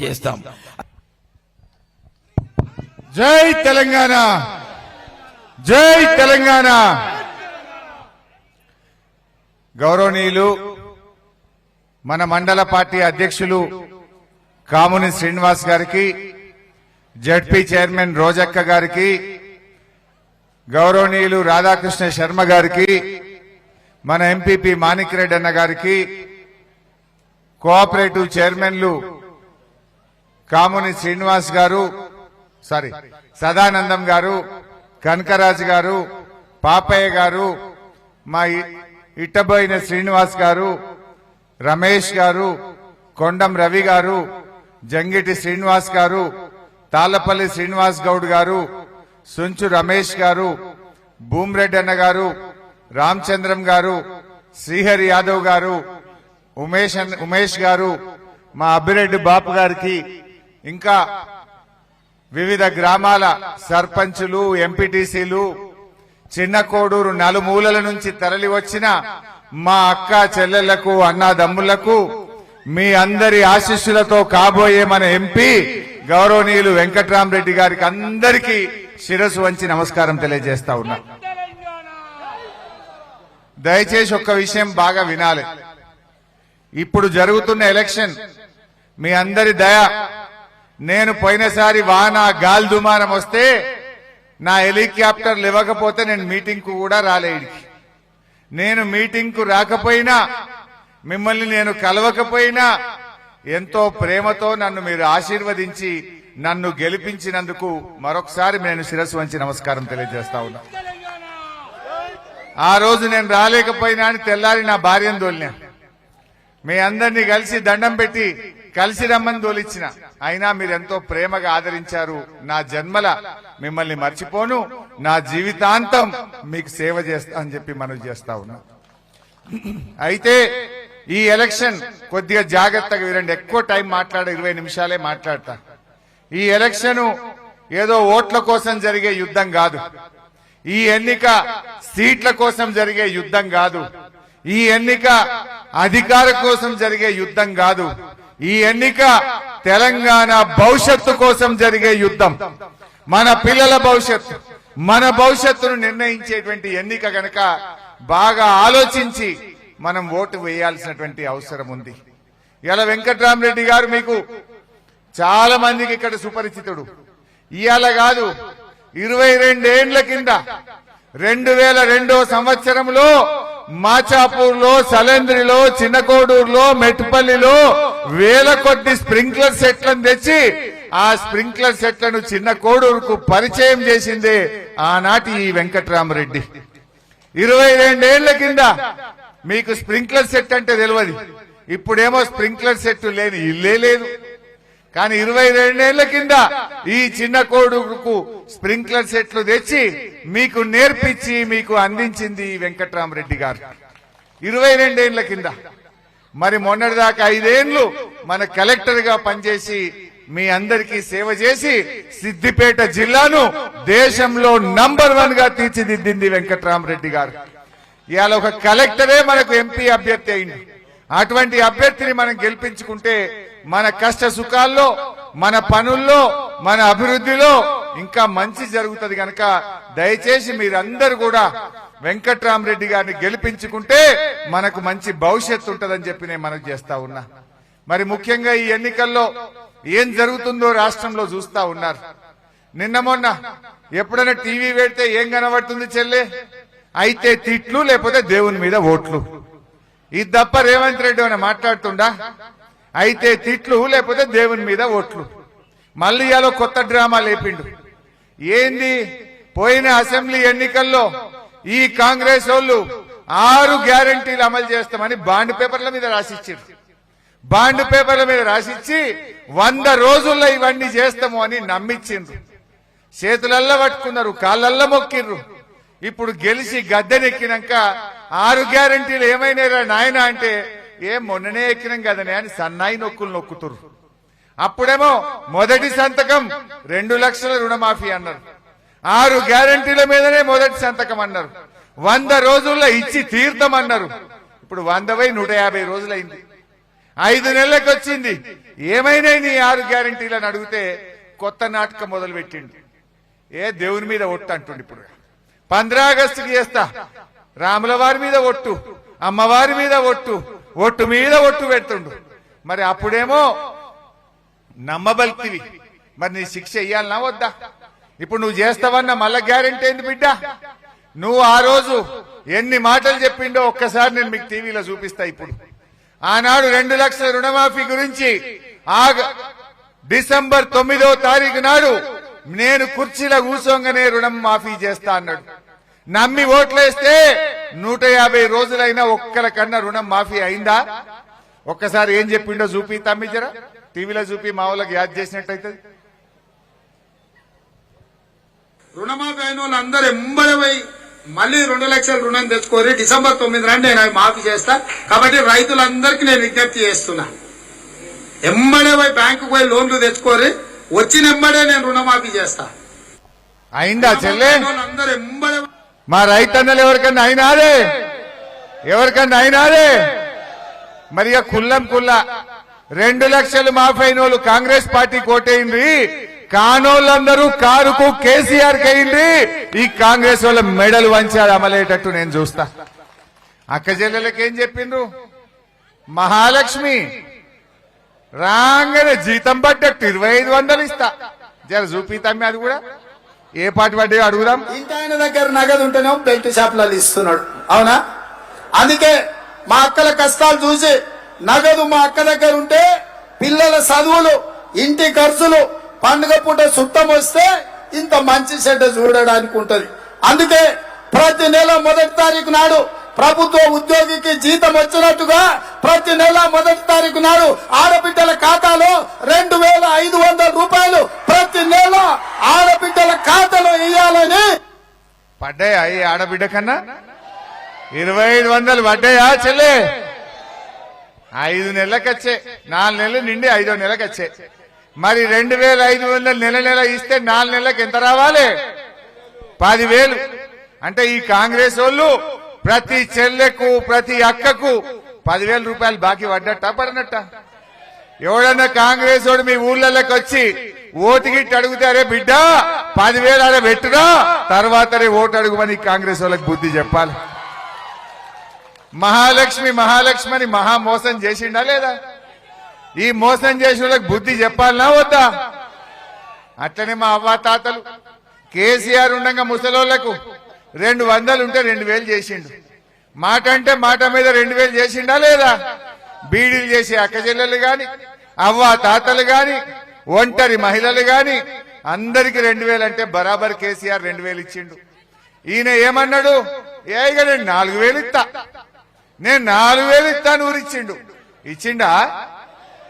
చేస్తాం. జై తెలంగాణ, జై తెలంగాణ. గౌరవనీయులు మన మండల పార్టీ అధ్యక్షులు కాముని శ్రీనివాస్ గారికి, జడ్పీ చైర్మన్ రోజక్క గారికి, గౌరవనీయులు రాధాకృష్ణ శర్మ గారికి, మన ఎంపీపీ మాణిక్ రెడ్డి అన్న గారికి, కోఆపరేటివ్ చైర్మన్లు కాముని శ్రీనివాస్ గారు, సదానందం గారు, కనకరాజు గారు, పాపయ్య గారు, మా ఇట్టబోయిన శ్రీనివాస్ గారు, రమేష్ గారు, కొండం రవి గారు, జంగిటి శ్రీనివాస్ గారు, తాళ్లపల్లి శ్రీనివాస్ గౌడ్ గారు, సుంచు రమేష్ గారు, భూమిరెడ్డి అన్న గారు, రామచంద్రం గారు, శ్రీహరి యాదవ్ గారు, ఉమేష్ గారు, మా అబ్బిరెడ్డి బాపు గారికి, ఇంకా వివిధ గ్రామాల సర్పంచులు, ఎంపీటీసీలు, చిన్న కోడూరు నలుమూలల నుంచి తరలి వచ్చిన మా అక్క చెల్లెళ్లకు, అన్నాదమ్ములకు మీ అందరి ఆశీస్సులతో కాబోయే మన ఎంపీ గౌరవనీయులు వెంకట్రామరెడ్డి గారికి అందరికీ శిరస్సు వంచి నమస్కారం తెలియజేస్తా ఉన్నా. దయచేసి ఒక్క విషయం బాగా వినాలి. ఇప్పుడు జరుగుతున్న ఎలక్షన్ మీ అందరి దయ. నేను పోయినసారి వాన గాలి దుమారం వస్తే నా హెలికాప్టర్ లేవకపోతే నేను మీటింగ్ కు కూడా రాలేడికి. నేను మీటింగ్ కు రాకపోయినా, మిమ్మల్ని నేను కలవకపోయినా ఎంతో ప్రేమతో నన్ను మీరు ఆశీర్వదించి నన్ను గెలిపించినందుకు మరొకసారి నేను శిరస్సు వంచి నమస్కారం తెలియజేస్తా ఉన్నా. ఆ రోజు నేను రాలేకపోయినా అని తెల్లారి నా భార్యను తోలినా, మీ అందరినీ కలిసి దండం పెట్టి కలిసి రమ్మని తోలిచ్చిన. అయినా మీరెంతో ప్రేమగా ఆదరించారు. నా జన్మల మిమ్మల్ని మర్చిపోను, నా జీవితాంతం మీకు సేవ చేస్తా అని చెప్పి మనవి చేస్తా ఉన్నా. అయితే ఈ ఎలక్షన్ కొద్దిగా జాగ్రత్తగా వినండి. ఎక్కువ టైం 20 నిమిషాలే మాట్లాడతా. ఈ ఎలక్షన్ ఏదో ఓట్ల కోసం జరిగే యుద్ధం కాదు. ఈ ఎన్నిక సీట్ల కోసం జరిగే యుద్ధం కాదు. ఈ ఎన్నిక అధికారం కోసం జరిగే యుద్ధం కాదు. ఈ ఎన్నిక తెలంగాణ భవిష్యత్తు కోసం జరిగే యుద్ధం. మన పిల్లల భవిష్యత్తు, మన భవిష్యత్తును నిర్ణయించేటువంటి ఎన్నిక గనక బాగా ఆలోచించి మనం ఓటు వేయాల్సినటువంటి అవసరం ఉంది. ఇలా వెంకట్రామరెడ్డి గారు మీకు చాలా మందికి ఇక్కడ సుపరిచితుడు. ఇవాళ కాదు, 22 ఏండ్ల కింద 2002 సంవత్సరంలో మాచాపూర్లో, సలేంద్రిలో, చిన్నకోడూరులో, మెట్టుపల్లిలో వేల కొద్ది స్ప్రింక్లర్ సెట్లను తెచ్చి ఆ స్ప్రింక్లర్ సెట్లను చిన్న కోడూరుకు పరిచయం చేసిందే ఆనాటి ఈ వెంకట్రామరెడ్డి. 22 ఏండ్ల కింద మీకు స్ప్రింక్లర్ సెట్ అంటే తెలియదు. ఇప్పుడేమో స్ప్రింక్లర్ సెట్ లేని ఇల్లే లేదు. కానీ 22 ఏళ్ల కింద ఈ చిన్న కోడుకు స్ప్రింక్లర్ సెట్లు తెచ్చి మీకు నేర్పించి మీకు అందించింది వెంకట్రామరెడ్డి గారు 22 ఏళ్ల కింద. మరి మొన్నటిదాకా 5 ఏళ్లు మన కలెక్టర్ గా పనిచేసి మీ అందరికీ సేవ చేసి సిద్దిపేట జిల్లాను దేశంలో నంబర్ 1 గా తీర్చిదిద్దింది వెంకట్రామరెడ్డి గారు. ఇవాళ ఒక కలెక్టరే మనకు ఎంపీ అభ్యర్థి అయింది. అటువంటి అభ్యర్థిని మనం గెలిపించుకుంటే మన కష్ట సుఖాల్లో, మన పనుల్లో, మన అభివృద్ధిలో ఇంకా మంచి జరుగుతుంది. కనుక దయచేసి మీరందరూ కూడా వెంకట్రామరెడ్డి గారిని గెలిపించుకుంటే మనకు మంచి భవిష్యత్తు ఉంటుందని చెప్పి నేను మనకు చేస్తా ఉన్నా. మరి ముఖ్యంగా ఈ ఎన్నికల్లో ఏం జరుగుతుందో రాష్ట్రంలో చూస్తా ఉన్నారు. నిన్న మొన్న ఎప్పుడైనా టీవీ పెడితే ఏం కనబడుతుంది చెల్లె? అయితే తిట్లు, లేకపోతే దేవుని మీద ఓట్లు. ఇది తప్ప రేవంత్ రెడ్డి అని మాట్లాడుతుండా? అయితే తిట్లు, లేకపోతే దేవుని మీద ఓట్లు. మళ్ళీ ఇయాలో కొత్త డ్రామా లేపిండు. ఏంది? పోయిన అసెంబ్లీ ఎన్నికల్లో ఈ కాంగ్రెస్ వాళ్ళు 6 గ్యారంటీలు అమలు చేస్తామని బాండ్ పేపర్ల మీద రాసిచ్చారు. బాండ్ పేపర్ల మీద రాసిచ్చి 100 రోజుల్లో ఇవన్నీ చేస్తాము అని నమ్మించిండ్రు. చేతులల్లా పట్టుకున్నారు, కాళ్ళల్లా మొక్కిర్రు. ఇప్పుడు గెలిచి గద్దెనెక్కినాక 6 గ్యారంటీలు ఏమైనా నాయన అంటే మొన్ననే ఎక్కినాం కదనే అని సన్నాయి నొక్కులు నొక్కుతురు. అప్పుడేమో మొదటి సంతకం 2 లక్షల రుణమాఫీ అన్నారు. 6 గ్యారంటీల మీదనే మొదటి సంతకం అన్నారు. 100 రోజుల్లో ఇచ్చి తీర్థమన్నారు. ఇప్పుడు 100 150 రోజులైంది. 5 నెలలకు వచ్చింది. ఏమైనా నీ 6 గ్యారెంటీలను అడిగితే కొత్త నాటకం మొదలు పెట్టిండు. ఏ దేవుని మీద ఒట్టు అంటుండు. ఇప్పుడు 15 ఆగస్టుకి చేస్తా, రాముల వారి మీద ఒట్టు, అమ్మవారి మీద ఒట్టు, ఒట్టు మీద ఒట్టు పెడుతుండు. మరి అప్పుడేమో నమ్మబలికివి, మరి నీ శిక్ష ఇయ్యాలనా వద్దా? ఇప్పుడు నువ్వు చేస్తావన్న మళ్ళా గ్యారెంటీ ఏంది బిడ్డ? నువ్వు ఆ రోజు ఎన్ని మాటలు చెప్పిండో ఒక్కసారి నేను మీకు టీవీలో చూపిస్తా. ఇప్పుడు ఆనాడు 2 లక్షల రుణమాఫీ గురించి డిసెంబర్ 9వ తారీఖు నాడు నేను కుర్చీలో కూర్చోగానే రుణం మాఫీ చేస్తా అన్నాడు. నమ్మి ఓట్లేస్తే 150 రోజులైనా ఒక్కల కన్నా రుణం మాఫీ అయిందా? ఒక్కసారి ఏం చెప్పిండో చూపి తమ్మిజరా, టీవీలో చూపి మా వాళ్ళకి యాద్ చేసినట్టయితే. రుణమాఫీ అయిన వాళ్ళు అందరూ ఎంబడమై మళ్ళీ 2 లక్షల రుణం తెచ్చుకోరి, డిసెంబర్ 9 నాడు నేను అవి మాఫీ చేస్తా. కాబట్టి రైతులందరికీ నేను విజ్ఞప్తి చేస్తున్నా, ఎంబడే బ్యాంకుకు పోయి లోన్లు తెచ్చుకోరి, వచ్చిన ఎంబడే నేను రుణమాఫీ చేస్తా. అయిందా చెల్లె? అందరూ ఎంబడే మా రైతన్నలు ఎవరికన్నా అయినాదే? ఎవరికన్నా అయినాదే? మరి కుల్లం కుల్ల 2 లక్షలు మాఫీ అయిన వాళ్ళు కాంగ్రెస్ పార్టీ కోటేయండి, కానోళ్ళందరూ కారుకు కేసీఆర్ కయ్యింది. ఈ కాంగ్రెస్ వాళ్ళ మెడలు వంచారు అమలేటట్టు నేను చూస్తా. అక్క చెల్లెలకి ఏం చెప్పిండ్రు? మహాలక్ష్మి రాగానే జీతం పడ్డట్టు 2500 ఇస్తా. జర చూపితాం, అది కూడా ఏ పాటి పడ్డాయో అడుగుదాం. ఇంటి ఆయన దగ్గర నగదు ఉంటేనే బెల్ట్ షాప్లలో ఇస్తున్నాడు, అవునా? అందుకే మా అక్కల కష్టాలు చూసి నగదు మా అక్క దగ్గర ఉంటే పిల్లల చదువులు, ఇంటి ఖర్చులు, పండుగ పూట చుట్టం వస్తే ఇంత మంచి చెడ్డ చూడడానికి ఉంటది. అందుకే ప్రతి నెల 1వ తారీఖు నాడు ప్రభుత్వ ఉద్యోగికి జీతం వచ్చినట్టుగా ప్రతి నెల 1వ తారీఖు నాడు ఆడబిడ్డల ఖాతాలో 2500 రూపాయలు ప్రతి నెల ఆడబిడ్డల ఖాతాలో వేయాలని. పడ్డాయా ఈ ఆడబిడ్డ కన్నా? 2500 పడ్డాయా చెల్లె? 5 నెలలకు వచ్చే, 4 నెలలు నిండి 5వ నెలకు వచ్చే. మరి 2500 నెల నెల ఇస్తే 4 నెలలకు ఎంత రావాలి? 10,000. అంటే ఈ కాంగ్రెస్ వాళ్ళు ప్రతి చెల్లెకు ప్రతి అక్కకు 10,000 రూపాయలు బాకీ పడ్డట్టా పడినట్ట? ఎవడన్నా కాంగ్రెస్ వాడు మీ ఊళ్ళకి వచ్చి ఓటుగిట్టి అడుగుతారే బిడ్డ 10,000 అరే పెట్టురా, తర్వాతనే ఓటు అడుగుమని కాంగ్రెస్ వాళ్ళకి బుద్ధి చెప్పాలి. మహాలక్ష్మి మహాలక్ష్మి అని మహా మోసం చేసిండా లేదా? ఈ మోసం చేసిన వాళ్ళకి బుద్ధి చెప్పాలనా వద్దా? అట్లనే మా అవ్వ తాతలు కేసీఆర్ ఉండగా ముసలోళ్లకు 200 ఉంటే 2000 చేసిండు. మాట అంటే మాట మీద 2000 చేసిండా లేదా? బీడీలు చేసే అక్క చెల్లెలు గాని, అవ్వ తాతలు గాని, ఒంటరి మహిళలు గాని అందరికి 2000 అంటే బరాబర్ కేసీఆర్ 2000 ఇచ్చిండు. ఈయన ఏమన్నాడు? ఏగా నేను 4000 ఇస్తా, నేను 4000 ఇస్తాను ఊరిచ్చిండు. ఇచ్చిండా?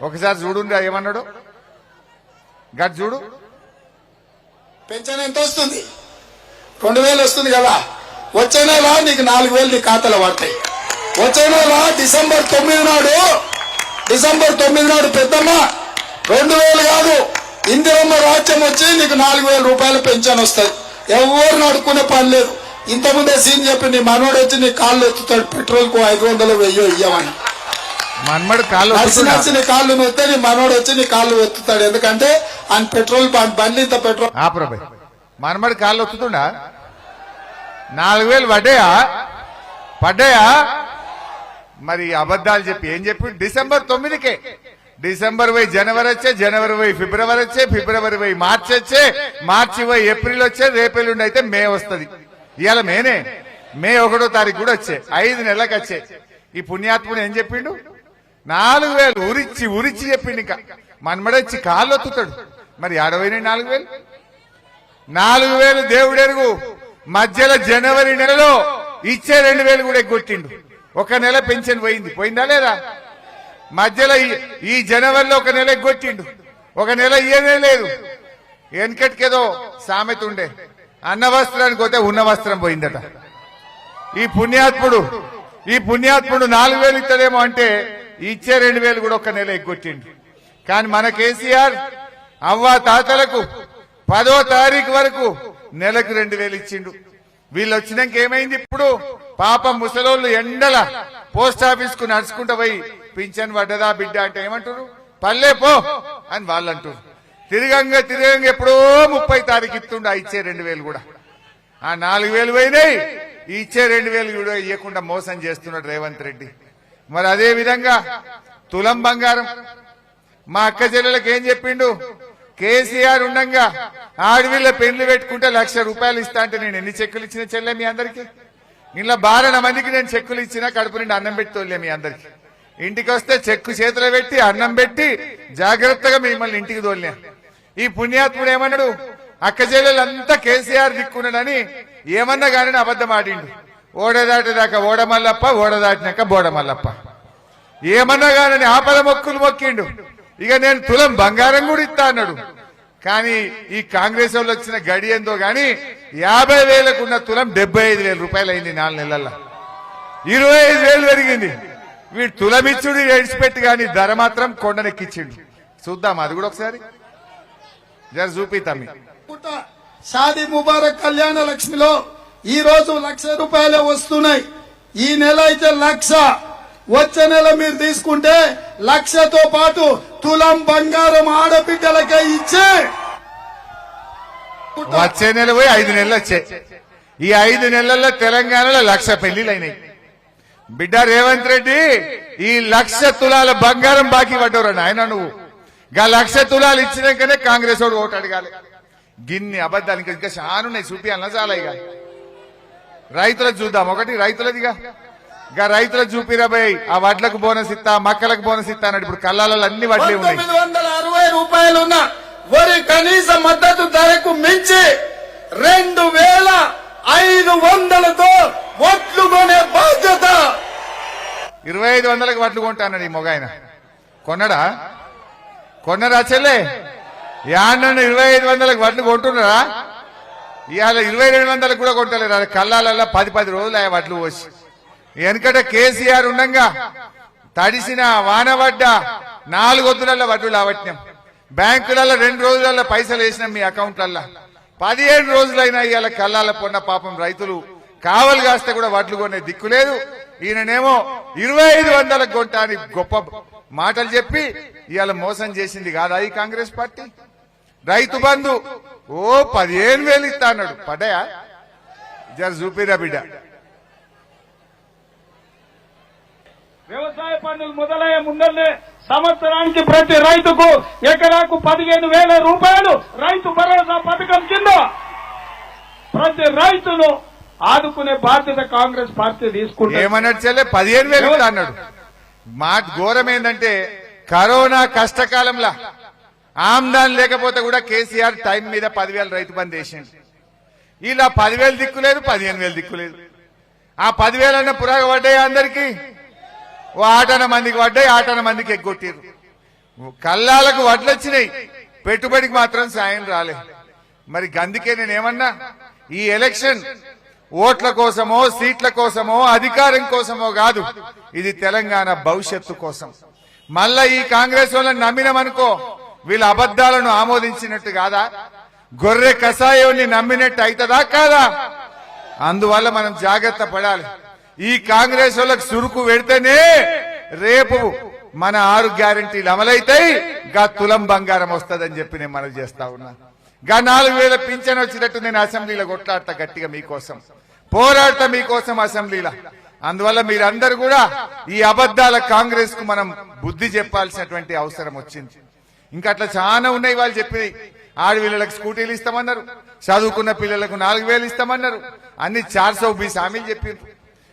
ఒకసారి చూడుండి ఏమన్నాడు. గట్ చూడు. పెన్షన్ ఎంత వస్తుంది? 2000 వస్తుంది కదా. వచ్చే నెల నీకు 4000 నీ ఖాతాలో పడతాయి. వచ్చే నెల డిసెంబర్ 9 నాడు పెద్దమ్మ 2000 కాదు, ఇందిరమ్మ రాజ్యం వచ్చి నీకు 4000 రూపాయల పెన్షన్ వస్తుంది. ఎవరు అడుక్కునే పని లేదు. ఇంతకుముందే సీన్ చెప్పి నీ మనోడు వచ్చి నీ కాళ్ళు ఎత్తుతాడు, పెట్రోల్ కు 500 1000 ఇయ్యమని. మన్మడు కాళ్ళు నీ కాళ్ళు వస్తే నీ మనోడు వచ్చి నీ కాళ్ళు ఎత్తుతాడు. ఎందుకంటే ఆయన పెట్రోల్ బండి ఇంత పెట్రోల్. మన్మడు కాళ్ళు వస్తుందా? 4000 పడ్డాయా? మరి అబద్ధాలు చెప్పి ఏం చెప్పి డిసెంబర్ 9కే, డిసెంబర్ పోయి జనవరి వచ్చే, జనవరి పోయి ఫిబ్రవరి వచ్చే, ఫిబ్రవరి పోయి మార్చి వచ్చే, మార్చి పోయి ఏప్రిల్ వచ్చే, రేపెల్లుండి అయితే మే వస్తుంది. ఇవాళ మే 1వ తారీఖు కూడా వచ్చే, 5 నెలలకు వచ్చే. ఈ పుణ్యాత్ముడు ఏం చెప్పిండు? 4000 ఉరిచ్చి చెప్పిండు. ఇంకా మన్మడొచ్చి కాళ్ళు ఒత్తుతాడు. మరి ఆడవైనా 4000 దేవుడెరుగు. మధ్యలో జనవరి నెలలో ఇచ్చే 2000 కూడా ఎగ్గొట్టిండు. ఒక నెల పెన్షన్ పోయిందా లేదా? మధ్యలో ఈ జనవరిలో ఒక నెల ఎగ్గొట్టిండు, ఒక నెల ఇయ్యనే లేదు. వెనకటికేదో సామెత ఉండే, అన్న వస్త్రానికి పోతే ఉన్న వస్త్రం పోయిందట. ఈ పుణ్యాత్ముడు 4000 ఇస్తాడేమో అంటే ఇచ్చే 2000 కూడా ఒక నెల ఎగ్గొట్టిండు. కానీ మన కేసీఆర్ అవ్వ తాతలకు 10వ తారీఖు వరకు నెలకు 2000 ఇచ్చిండు. వీళ్ళు వచ్చినాక ఏమైంది? ఇప్పుడు పాపం ముసలోళ్ళు ఎండల పోస్ట్ ఆఫీస్ కు నడుచుకుంటూ పోయి పింఛన్ పడ్డదా బిడ్డ అంటే ఏమంటారు, పల్లె పో అని వాళ్ళు అంటారు. తిరగంగా ఎప్పుడో 30 తారీఖు ఇస్తుండే ఇచ్చే 2000 కూడా, ఆ 4000 పోయినాయి, ఇచ్చే 2000 కూడా ఇవ్వకుండా మోసం చేస్తున్నాడు రేవంత్ రెడ్డి. మరి అదే విధంగా తులం బంగారం మా అక్క చెల్లెలకు ఏం చెప్పిండు, కేసీఆర్ ఉండంగా ఆడవిళ్ళ పెళ్లి పెట్టుకుంటే 1,00,000 రూపాయలు ఇస్తా అంటే నేను ఎన్ని చెక్కులు ఇచ్చిన చెల్లె మీ అందరికి, ఇలా 12 మందికి నేను చెక్కులు ఇచ్చినా కడుపు నిండి అన్నం పెట్టి తోలే మీ అందరికి. ఇంటికి వస్తే చెక్కు చేతిలో పెట్టి అన్నం పెట్టి జాగ్రత్తగా మిమ్మల్ని ఇంటికి తోలినా. ఈ పుణ్యాత్ముడు ఏమన్నాడు, అక్క చెల్లెలంతా కేసీఆర్ దిక్కున్నాడని ఏమన్నా కానీ అబద్ధం ఆడిండు. ఓడదాటిదాకా ఓడమల్లప్ప, ఓడదాటినాక బోడమల్లప్ప, ఏమన్నా కానీ ఆపద మొక్కులు మొక్కిండు. ఇక నేను తులం బంగారం కూడా ఇస్తా అన్నాడు. కానీ ఈ కాంగ్రెస్ వాళ్ళు వచ్చిన గడి ఏందో గాని 50,000కు ఉన్న తులం 75,000 రూపాయలు అయింది 4 నెలల్లో, 25,000 పెరిగింది. వీడు తులమిచ్చుడు ఏడిచిపెట్టి గాని ధర మాత్రం కొండనెక్కిచ్చిండు. చూద్దాం అది కూడా ఒకసారి జర చూపితామి. షాదీ ముబారక్ కళ్యాణ లక్ష్మిలో ఈ రోజు 1,00,000 రూపాయలే వస్తున్నాయి. ఈ నెల అయితే 1,00,000, వచ్చే నెల మీరు తీసుకుంటే 1,00,000తో పాటు తులం బంగారం ఆడబిడ్డలకే ఇచ్చే వచ్చే నెల పోయి 5 నెలలు వచ్చాయి. ఈ 5 నెలల్లో తెలంగాణలో 1,00,000 పెళ్లిళ్ళు అయినాయి. బిడ్డ రేవంత్ రెడ్డి ఈ 1,00,000 తులాల బంగారం బాకీ పడ్డవరా ఆయన నువ్వు. గా 1,00,000 తులాలు ఇచ్చినాకనే కాంగ్రెస్ వాడు ఓటు అడగాలి. గిన్ని అబద్ధాలు ఇంకా చాలా ఉన్నాయి, చూపియాలన్నా చాలా. ఇక రైతులకు చూద్దాం, ఒకటి రైతులదిగా రైతులకు చూపిరా భయ్, ఆ వడ్లకు బోనస్ ఇస్తా, మక్కలకు బోనస్ ఇస్తా అన్నాడు. ఇప్పుడు కళ్ళాలలో అన్ని వడ్లే ఉన్నాయి. 960 రూపాయలు ఉన్న వరి కనీస మద్దతు ధరకు మించి 2,500తో వడ్లు కొనే బాధ్యత. 2,500లకు వడ్లు కొంటా అన్నాడు ఈ మొగాయన. కొన్నరా చెల్లె? యాన్న 2,500లకు వడ్లు కొంటున్నారా? ఇవాళ 2,200లకు కూడా కొంటలేరు. కళ్ళాలలో 10 రోజులు ఆ వడ్లు పోసి. వెనకట కేసీఆర్ ఉండంగా తడిసిన వానబడ్డ 4 వద్దులలో వడ్లు లావట్యం. బ్యాంకులలో 2 రోజులలో పైసలు వేసినాం మీ అకౌంట్లలో. 15 రోజులైనా ఇవాళ కళ్ళాల పొన్న పాపం రైతులు కావలు కాస్తే కూడా వడ్లు కొనే దిక్కు లేదు. ఈయననేమో 2,500లకు కొంటా అని గొప్ప మాటలు చెప్పి ఇవాళ మోసం చేసింది కాదా ఈ కాంగ్రెస్ పార్టీ? రైతు బంధు 15,000 ఇస్తా అన్నాడు, పడ్డాయా? జర చూపిరా బిడ్డ. వ్యవసాయ పనులు మొదలయ్యే ముందల్లే సంవత్సరానికి ప్రతి రైతుకు ఎకరాకు 15,000 రూపాయలు రైతు భరోసా పథకం కింద ప్రతి రైతును ఆదుకునే బాధ్యత కాంగ్రెస్ పార్టీ తీసుకుంటుంది. ఏమన్నాడు చెల్లె? 15,000 అన్నాడు. మాట ఘోరం ఏంటంటే కరోనా కష్టకాలంలో ఆమ్దాన్ లేకపోతే కూడా కేసీఆర్ టైం మీద 10,000 రైతు బంద్ వేసిండు. ఇలా 10,000 దిక్కులేదు, 15,000 దిక్కులేదు. ఆ 10,000 అన్న పురాగ పడ్డాయి అందరికీ. ఓ 8 మందికి పడ్డాయి, 8 మందికి ఎగ్గొట్టిరు. కల్లాలకు వడ్లు వచ్చినాయి, పెట్టుబడికి మాత్రం సాయం రాలే. మరి గందుకే నేనేమన్నా, ఈ ఎలక్షన్ ఓట్ల కోసమో సీట్ల కోసమో అధికారం కోసమో కాదు, ఇది తెలంగాణ భవిష్యత్తు కోసం. మళ్ళా ఈ కాంగ్రెస్ వాళ్ళని నమ్మినామనుకో వీళ్ళ అబద్దాలను ఆమోదించినట్టు కాదా? గొర్రె కషాయాన్ని నమ్మినట్టు అవుతుందా కాదా? అందువల్ల మనం జాగ్రత్త పడాలి. ఈ కాంగ్రెస్ వాళ్ళకి సురుకు పెడితేనే రేపు మన 6 గ్యారెంటీలు అమలైతాయి. గా తులం బంగారం వస్తుందని చెప్పి నేను మనవి చేస్తా ఉన్నా. గా 4,000 పింఛన్ వచ్చినట్టు నేను అసెంబ్లీలో కొట్లాడతా, గట్టిగా మీకోసం పోరాడతా, మీకోసం అసెంబ్లీలో. అందువల్ల మీరందరూ కూడా ఈ అబద్దాల కాంగ్రెస్ కు మనం బుద్ధి చెప్పాల్సినటువంటి అవసరం వచ్చింది. ఇంకా అట్లా చాలా ఉన్నాయి. వాళ్ళు చెప్పి ఆడపిల్లలకు స్కూటీలు ఇస్తామన్నారు, చదువుకున్న పిల్లలకు 4,000 ఇస్తామన్నారు, అన్ని 420 హామీలు చెప్పిండ్రు,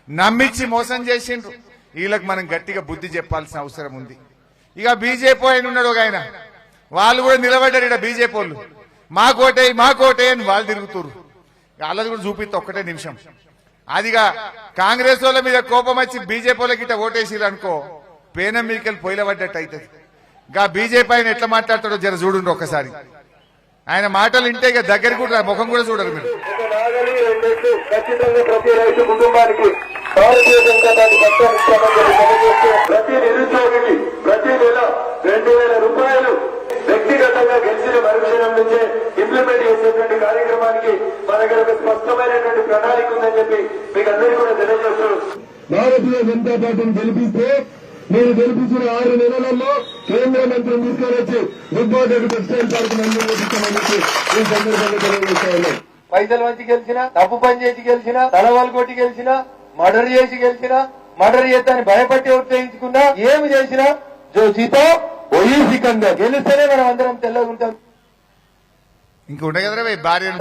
నమ్మించి మోసం చేసిండ్రు. వీళ్ళకి మనం గట్టిగా బుద్ధి చెప్పాల్సిన అవసరం ఉంది. ఇక బీజేపీ ఆయన ఉన్నాడు ఒక ఆయన, వాళ్ళు కూడా నిలబడ్డారు. ఇక్కడ బీజేపీ వాళ్ళు మాకోటే అని వాళ్ళు తిరుగుతున్నారు. వాళ్ళది కూడా చూపిస్తే ఒక్కటే నిమిషం. అదిగా కాంగ్రెస్ వాళ్ళ మీద కోపం వచ్చి బీజేపీ వాళ్ళకి ఇట్లా ఓటేసిరు అనుకో, పేనం మీకెళ్ళి పొయ్యిలబడ్డట్టు అవుతుంది. గా బీజేపీ ఆయన ఎట్లా మాట్లాడతాడో జర చూడండి ఒక్కసారి. ఆయన మాటలు వింటే ఇక దగ్గర కూడా ముఖం కూడా చూడరు మీరు. ఖచ్చితంగా ప్రతి రైతు కుటుంబానికి భారతీయ జనతా పార్టీ ప్రతి నిరుద్యోగికి ప్రతి నెల 2,000 రూపాయలు వ్యక్తిగతంగా గెలిచిన మరుక్షణం నుంచే ఇంప్లిమెంట్ చేసేటువంటి కార్యక్రమానికి మన దగ్గర ఒక స్పష్టమైనటువంటి ప్రణాళిక ఉందని చెప్పి మీకు అందరికీ కూడా తెలియజేస్తూ, భారతీయ జనతా పార్టీని గెలిపిస్తే మీరు గెలిపించిన 6 నెలలలో కేంద్ర మంత్రిని తీసుకొని వచ్చి ఉద్యోగులకు టెక్స్టైల్ పార్క్ నిర్మించామని ఈ సందర్భంగా తెలియజేస్తా ఉన్నాం. పైసలు మంచి గెలిచినా, తప్పు పని చేసి గెలిచినా, తలవాళ్ళు కొట్టి గెలిచినా, మర్డర్ చేసి గెలిచినా, మర్డర్ చేస్తాని భయపట్టి ఉత్తేజించుకున్నా, ఏమి చేసినా జోషితో ఒయి సికందర్ గెలిస్తేనే మనం అందరం తెల్లగా ఉంటాం. ఇంక ఉండే కదరా భార్యను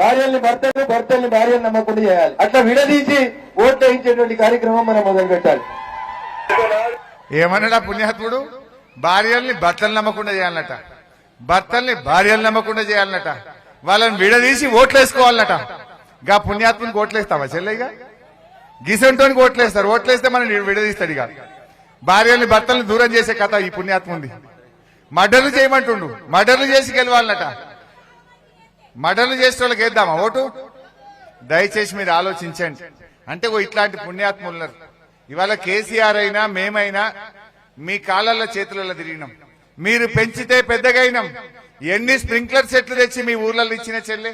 భార్యల్ని భర్తలు, భర్తల్ని భార్యను నమ్మకుండా చేయాలి. అట్లా విడదీసి ఓట్లు వేయించేటువంటి కార్యక్రమం మనం మొదలు పెట్టాలి. ఏమన్నాడా పుణ్యాత్ముడు? భార్యల్ని భర్తలు నమ్మకుండా చేయాలన్నట, భర్తల్ని భార్యలు నమ్మకుండా చేయాలన్నట, వాళ్ళని విడదీసి ఓట్లేసుకోవాలన్నట. గా పుణ్యాత్మునికి ఓట్లేస్తావా చెల్లెగా? గిసంటోనికి ఓట్లేస్తారు. ఓట్లేస్తే మనం విడదీస్తాడు. ఇక భార్యల్ని భర్తల్ని దూరం చేసే కథ ఈ పుణ్యాత్ముంది. మర్డర్లు చేయమంటుండు, మర్డర్లు చేసి గెలవాలన్నట. మర్డర్లు చేసే వాళ్ళకి వేద్దామా ఓటు? దయచేసి మీరు ఆలోచించండి. అంటే ఇట్లాంటి పుణ్యాత్ములున్నారు. ఇవాళ కేసీఆర్ అయినా మేమైనా మీ కాళ్ళల్లో చేతులలో తిరిగినాం. మీరు పెంచితే పెద్దగైనాం. ఎన్ని స్ప్రింక్లర్ సెట్లు తెచ్చి మీ ఊర్లలో ఇచ్చిన చెల్లె,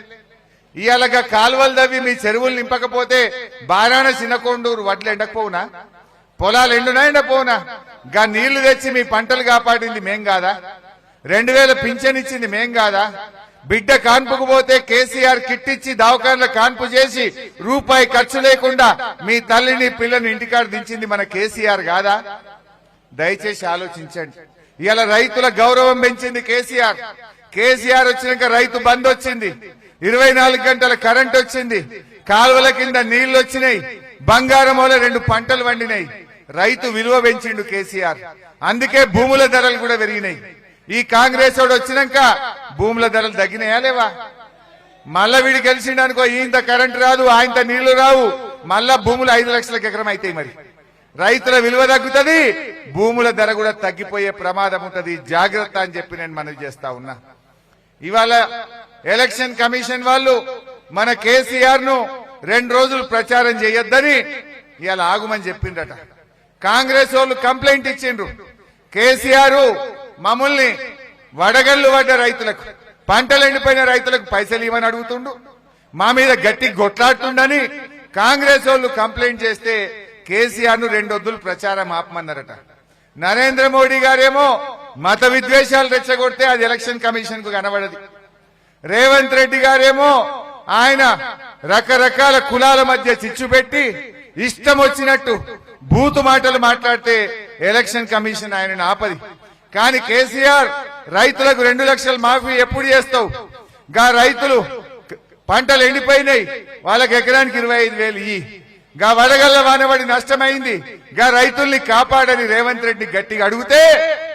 ఇవాళగా కాలువలు దవ్వి మీ చెరువులు నింపకపోతే బారాన చిన్నకొండూరు వడ్లు ఎండకపోవునా? పొలాలు ఎండునా ఎండపోవునా? గా నీళ్లు తెచ్చి మీ పంటలు కాపాడింది మేం కాదా? 2000 పింఛన్ ఇచ్చింది మేం కాదా? బిడ్డ కాన్పుకు పోతే కేసీఆర్ కిట్ ఇచ్చి దవాఖానలో కాన్పు చేసి రూపాయి ఖర్చు లేకుండా మీ తల్లిని పిల్లని ఇంటికాడ దించింది మన కేసీఆర్ కాదా? దయచేసి ఆలోచించండి. ఇవాళ రైతుల గౌరవం పెంచింది కేసీఆర్. కేసీఆర్ వచ్చినాక రైతు బంద్ వచ్చింది, 24 గంటల కరెంట్ వచ్చింది, కాలువల కింద నీళ్లు వచ్చినాయి, బంగారం వల్ల 2 పంటలు వండినాయి. రైతు విలువ పెంచిండు కేసీఆర్. అందుకే భూముల ధరలు కూడా పెరిగినాయి. ఈ కాంగ్రెస్ వాడు వచ్చినాక భూముల ధరలు తగ్గినాయా లేవా? మళ్ళా వీడు గెలిచిండనుకో ఇంత కరెంట్ రాదు, ఆయనత నీళ్లు రావు, మళ్ళా భూములు 5 లక్షలకు ఎకరం అవుతాయి. మరి రైతుల విలువ తగ్గుతుంది, భూముల ధర కూడా తగ్గిపోయే ప్రమాదం ఉంటది. జాగ్రత్త అని చెప్పి నేను మనవి చేస్తా ఉన్నా. ఇవాళ ఎలక్షన్ కమిషన్ వాళ్ళు మన కేసీఆర్ ను 2 రోజులు ప్రచారం చేయొద్దని ఇవాళ ఆగుమని చెప్పిండట. కాంగ్రెస్ వాళ్ళు కంప్లైంట్ ఇచ్చిండ్రు. కేసీఆర్ మమ్మల్ని వడగళ్లు పడ్డ రైతులకు, పంటలు ఎండిపోయిన రైతులకు పైసలు ఇవ్వని అడుగుతుండు, మా మీద గట్టి కొట్లాడుతుండని కాంగ్రెస్ వాళ్ళు కంప్లైంట్ చేస్తే కేసీఆర్ ను 2 రోజులు ప్రచారం ఆపమన్నారట. నరేంద్ర మోడీ గారేమో మత విద్వేషాలు రెచ్చగొడితే అది ఎలక్షన్ కమిషన్ కు కనబడది. రేవంత్ రెడ్డి గారేమో ఆయన రకరకాల కులాల మధ్య చిచ్చు పెట్టి ఇష్టం వచ్చినట్టు బూతు మాటలు మాట్లాడితే ఎలక్షన్ కమిషన్ ఆయనను ఆపది. కానీ కేసీఆర్ రైతులకు 2 లక్షల మాఫీ ఎప్పుడు చేస్తావు? గా రైతులు పంటలు ఎండిపోయినాయి, వాళ్ళకి ఎకరానికి 25,000 ఇయ్యి. గా వడగల్ల వానబడి నష్టమైంది, గా రైతుల్ని కాపాడని రేవంత్ రెడ్డి గట్టిగా అడిగితే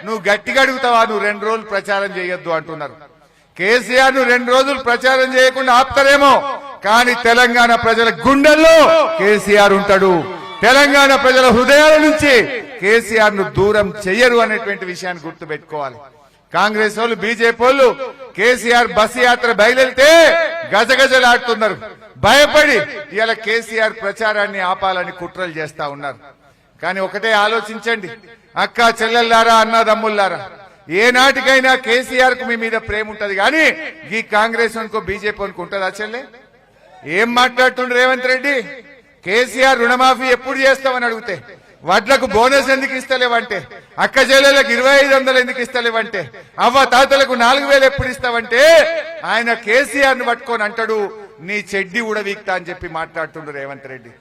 నువ్వు గట్టిగా అడుగుతావా? నువ్వు 2 రోజులు ప్రచారం చేయొద్దు అంటున్నారు. కేసీఆర్ ను 2 రోజులు ప్రచారం చేయకుండా ఆపుతారేమో, కానీ తెలంగాణ ప్రజల గుండెల్లో కేసీఆర్ ఉంటాడు. తెలంగాణ ప్రజల హృదయాల నుంచి కేసీఆర్ ను దూరం చెయ్యరు అనేటువంటి విషయాన్ని గుర్తు పెట్టుకోవాలి. కాంగ్రెస్ వాళ్ళు, బీజేపీ వాళ్ళు కేసీఆర్ బస్సు యాత్ర బయలుదేరితే గజగజలాడుతున్నారు. భయపడి ఇలా కేసీఆర్ ప్రచారాన్ని ఆపాలని కుట్రలు చేస్తా ఉన్నారు. కానీ ఒకటే ఆలోచించండి అక్క చెల్లెల్లారా, అన్నదమ్ముల్లారా, ఏనాటికైనా కేసీఆర్ కు మీ మీద ప్రేమ ఉంటది, కానీ ఈ కాంగ్రెస్ అనుకో బీజేపీ అనుకో ఉంటుందా చెల్లె? ఏం మాట్లాడుతుండ్రు రేవంత్ రెడ్డి? కేసీఆర్ రుణమాఫీ ఎప్పుడు చేస్తామని అడిగితే, వడ్లకు బోనస్ ఎందుకు ఇస్తలేవంటే, అక్క చెల్లెలకు 2500 ఎందుకు ఇస్తలేవంటే, అవ్వ తాతలకు 4000 ఎప్పుడు ఇస్తావంటే, ఆయన కేసీఆర్ ను పట్టుకొని అంటాడు నీ చెడ్డి ఉడవీక్తా అని చెప్పి మాట్లాడుతుండ్రు రేవంత్ రెడ్డి.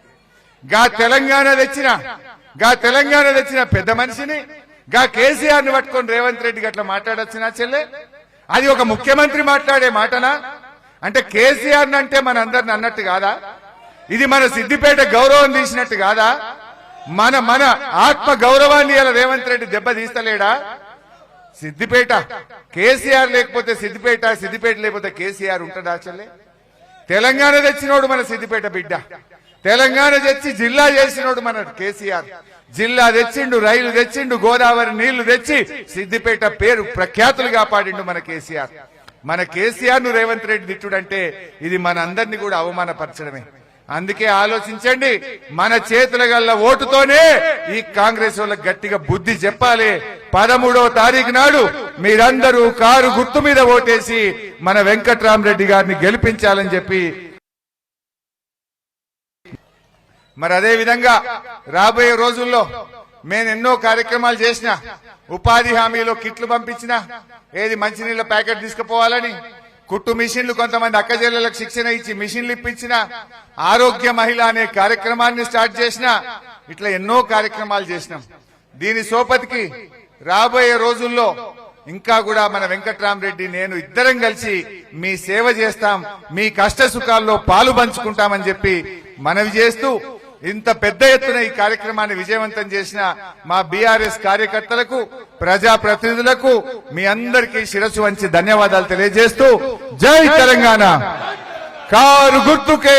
గా తెలంగాణ తెచ్చిన పెద్ద మనిషిని, గా కేసీఆర్ ను పట్టుకొని రేవంత్ రెడ్డి అట్లా మాట్లాడొచ్చినా చెల్లె? అది ఒక ముఖ్యమంత్రి మాట్లాడే మాటనా? అంటే కేసీఆర్ అంటే మన అందరిని అన్నట్టు కాదా? ఇది మన సిద్దిపేట గౌరవం తీసినట్టు కాదా? మన ఆత్మ గౌరవాన్ని ఇలా రేవంత్ రెడ్డి దెబ్బ తీస్తలేడా? సిద్దిపేట కేసీఆర్ లేకపోతే సిద్దిపేట, సిద్దిపేట లేకపోతే కేసీఆర్ ఉంటుందా చెల్లె? తెలంగాణ తెచ్చినోడు మన సిద్దిపేట బిడ్డ, తెలంగాణ తెచ్చి జిల్లా చేసినోడు మన కేసీఆర్. జిల్లా తెచ్చిండు, రైలు తెచ్చిండు, గోదావరి నీళ్లు తెచ్చి సిద్దిపేట పేరు ప్రఖ్యాతులు కాపాడిండు మన కేసీఆర్. మన కేసీఆర్ ను రేవంత్ రెడ్డి తిట్టుడంటే ఇది మన అందరినీ కూడా అవమానపరచడమే. అందుకే ఆలోచించండి, మన చేతుల గల్ల ఓటుతోనే ఈ కాంగ్రెస్ వాళ్ళకి గట్టిగా బుద్ధి చెప్పాలి. 13వ తారీఖు నాడు మీరందరూ కారు గుర్తు మీద ఓటేసి మన వెంకట్రామరెడ్డి గారిని గెలిపించాలని చెప్పి, మరి అదే విధంగా రాబోయే రోజుల్లో నేను ఎన్నో కార్యక్రమాలు చేసిన. ఉపాధి హామీలో కిట్లు పంపించిన, ఏది మంచినీళ్ళ ప్యాకెట్ తీసుకుపోవాలని, కుట్టు మిషన్లు కొంతమంది అక్కజెల్లెలకు శిక్షణ ఇచ్చి మిషన్లు ఇప్పించిన, ఆరోగ్య మహిళ అనే కార్యక్రమాన్ని స్టార్ట్ చేసిన. ఇట్లా ఎన్నో కార్యక్రమాలు చేసినాం. దీని సోపతికి రాబోయే రోజుల్లో ఇంకా కూడా మన వెంకట్రామరెడ్డి నేను ఇద్దరం కలిసి మీ సేవ చేస్తాం, మీ కష్ట సుఖాల్లో పాలు పంచుకుంటామని చెప్పి మనవి చేస్తూ, ఇంత పెద్ద ఎత్తున ఈ కార్యక్రమాన్ని విజయవంతం చేసిన మా బీఆర్ఎస్ కార్యకర్తలకు, ప్రజాప్రతినిధులకు మీ అందరికీ శిరస్సు వంచి ధన్యవాదాలు తెలియజేస్తూ, జై తెలంగాణ. కారు గుర్తుకే